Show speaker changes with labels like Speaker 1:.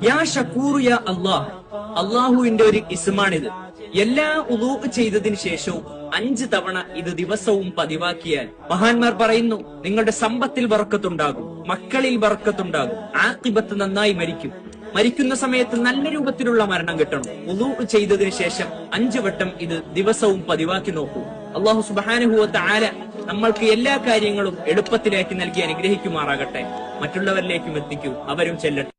Speaker 1: യാ ഷക്കൂർ യാ അല്ലാഹ്, അള്ളാഹുവിന്റെ ഒരു ഇസ്മാണിത്. എല്ലാ ഉളൂ ചെയ്തതിനു ശേഷവും 5 തവണ ഇത് ദിവസവും പതിവാക്കിയാൽ മഹാന്മാർ പറയുന്നു, നിങ്ങളുടെ സമ്പത്തിൽ ബർക്കത്തുണ്ടാകും, മക്കളിൽ ബർക്കത്തുണ്ടാകും, ആഖിബത്ത് നന്നായി മരിക്കും. മരിക്കുന്ന സമയത്ത് നല്ല രൂപത്തിലുള്ള മരണം കിട്ടണം. ഉളൂ ചെയ്തതിനു ശേഷം 5 വട്ടം ഇത് ദിവസവും പതിവാക്കി നോക്കൂ. അല്ലാഹു സുബ്ഹാനഹു വ തആല നമ്മൾക്ക് എല്ലാ കാര്യങ്ങളും എളുപ്പത്തിലാക്കി നൽകി അനുഗ്രഹിക്കുമാറാകട്ടെ. മറ്റുള്ളവരിലേക്കും എത്തിക്കൂ, അവരും ചെല്ലട്ടെ.